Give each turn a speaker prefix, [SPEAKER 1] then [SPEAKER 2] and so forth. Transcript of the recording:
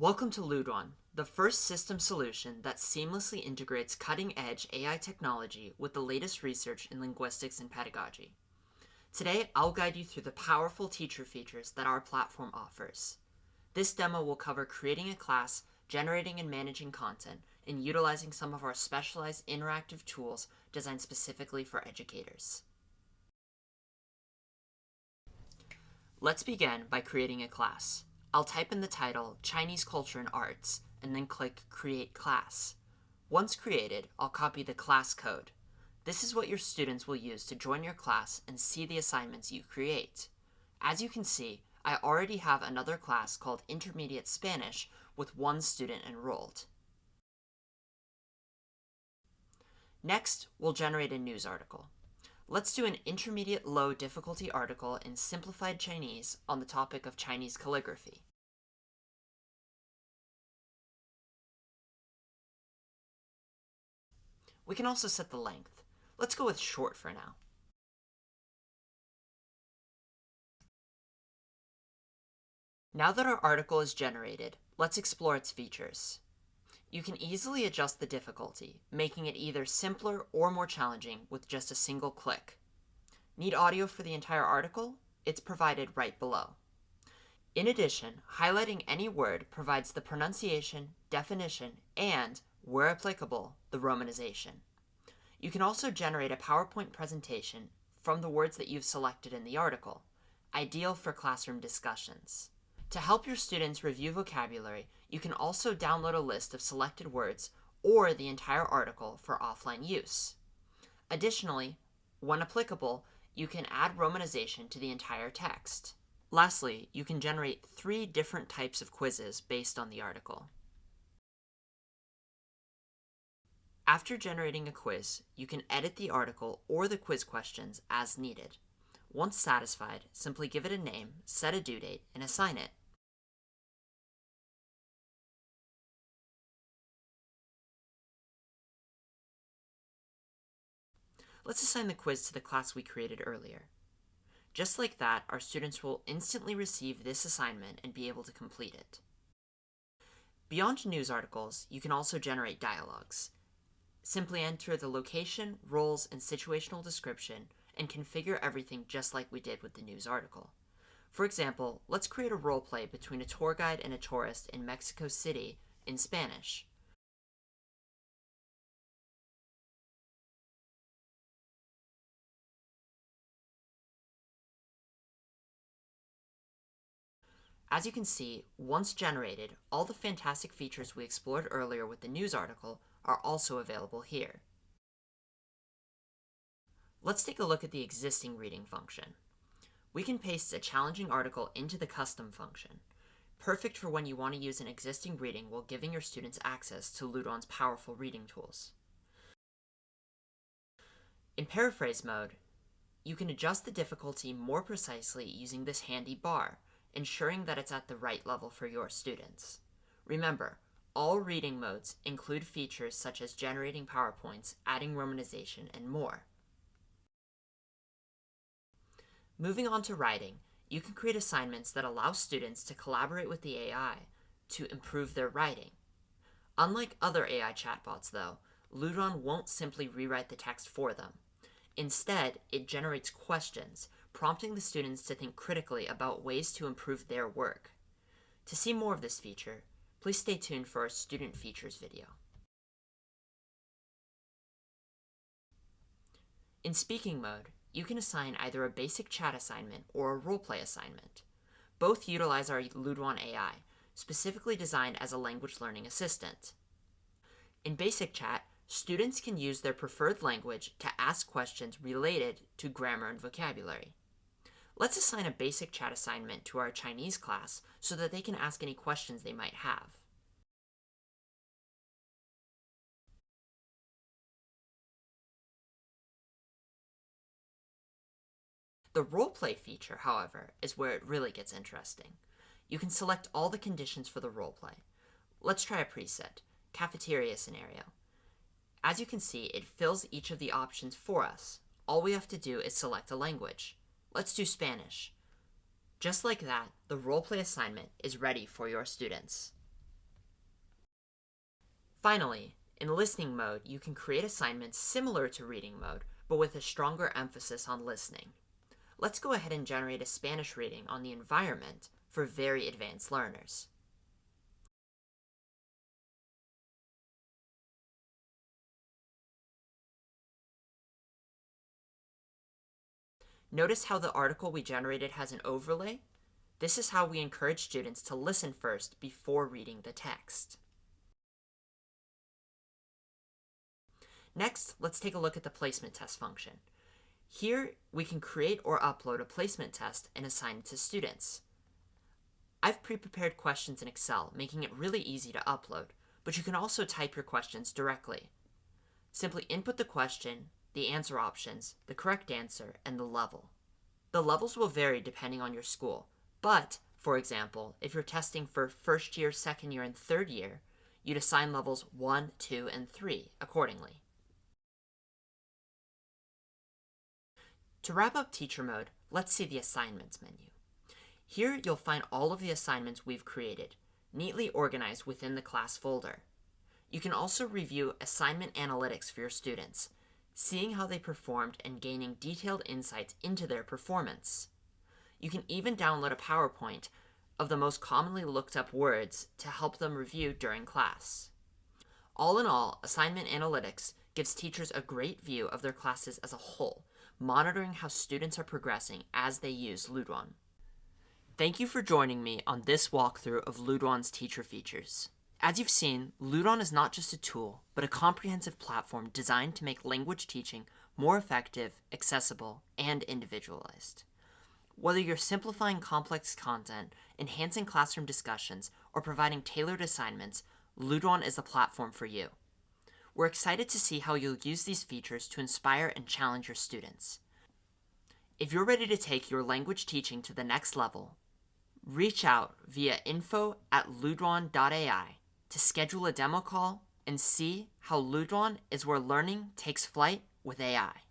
[SPEAKER 1] Welcome to Luduan, the first system solution that seamlessly integrates cutting-edge AI technology with the latest research in linguistics and pedagogy. Today, I'll guide you through the powerful teacher features that our platform offers. This demo will cover creating a class, generating and managing content, and utilizing some of our specialized interactive tools designed specifically for educators. Let's begin by creating a class. I'll type in the title, Chinese Culture and Arts, and then click Create Class. Once created, I'll copy the class code. This is what your students will use to join your class and see the assignments you create. As you can see, I already have another class called Intermediate Spanish with one student enrolled. Next, we'll generate a news article. Let's do an intermediate low difficulty article in simplified Chinese on the topic of Chinese calligraphy. We can also set the length. Let's go with short for now. Now that our article is generated, let's explore its features. You can easily adjust the difficulty, making it either simpler or more challenging with just a single click. Need audio for the entire article? It's provided right below. In addition, highlighting any word provides the pronunciation, definition, and, where applicable, the romanization. You can also generate a PowerPoint presentation from the words that you've selected in the article, ideal for classroom discussions. To help your students review vocabulary, you can also download a list of selected words or the entire article for offline use. Additionally, when applicable, you can add romanization to the entire text. Lastly, you can generate 3 different types of quizzes based on the article. After generating a quiz, you can edit the article or the quiz questions as needed. Once satisfied, simply give it a name, set a due date, and assign it. Let's assign the quiz to the class we created earlier. Just like that, our students will instantly receive this assignment and be able to complete it. Beyond news articles, you can also generate dialogues. Simply enter the location, roles, and situational description and configure everything just like we did with the news article. For example, let's create a role play between a tour guide and a tourist in Mexico City in Spanish. As you can see, once generated, all the fantastic features we explored earlier with the news article are also available here. Let's take a look at the existing reading function. We can paste a challenging article into the custom function, perfect for when you want to use an existing reading while giving your students access to Luduan's powerful reading tools. In paraphrase mode, you can adjust the difficulty more precisely using this handy bar, ensuring that it's at the right level for your students. Remember, all reading modes include features such as generating PowerPoints, adding romanization, and more. Moving on to writing, you can create assignments that allow students to collaborate with the AI to improve their writing. Unlike other AI chatbots, though, Luduan won't simply rewrite the text for them. Instead, it generates questions, prompting the students to think critically about ways to improve their work. To see more of this feature, please stay tuned for our student features video. In speaking mode, you can assign either a basic chat assignment or a roleplay assignment. Both utilize our Luduan AI, specifically designed as a language learning assistant. In basic chat, students can use their preferred language to ask questions related to grammar and vocabulary. Let's assign a basic chat assignment to our Chinese class so that they can ask any questions they might have. The roleplay feature, however, is where it really gets interesting. You can select all the conditions for the roleplay. Let's try a preset, cafeteria scenario. As you can see, it fills each of the options for us. All we have to do is select a language. Let's do Spanish. Just like that, the roleplay assignment is ready for your students. Finally, in listening mode, you can create assignments similar to reading mode, but with a stronger emphasis on listening. Let's go ahead and generate a Spanish reading on the environment for very advanced learners. Notice how the article we generated has an overlay? This is how we encourage students to listen first before reading the text. Next, let's take a look at the placement test function. Here, we can create or upload a placement test and assign it to students. I've pre-prepared questions in Excel, making it really easy to upload, but you can also type your questions directly. Simply input the question, the answer options, the correct answer, and the level. The levels will vary depending on your school, but, for example, if you're testing for first year, second year, and third year, you'd assign levels 1, 2, and 3 accordingly. To wrap up teacher mode, let's see the assignments menu. Here you'll find all of the assignments we've created, neatly organized within the class folder. You can also review assignment analytics for your students, seeing how they performed and gaining detailed insights into their performance. You can even download a PowerPoint of the most commonly looked up words to help them review during class. All in all, assignment analytics gives teachers a great view of their classes as a whole, monitoring how students are progressing as they use Luduan. Thank you for joining me on this walkthrough of Luduan's teacher features. As you've seen, Luduan is not just a tool, but a comprehensive platform designed to make language teaching more effective, accessible, and individualized. Whether you're simplifying complex content, enhancing classroom discussions, or providing tailored assignments, Luduan is the platform for you. We're excited to see how you'll use these features to inspire and challenge your students. If you're ready to take your language teaching to the next level, reach out via info@luduan.ai to schedule a demo call and see how Luduan is where learning takes flight with AI.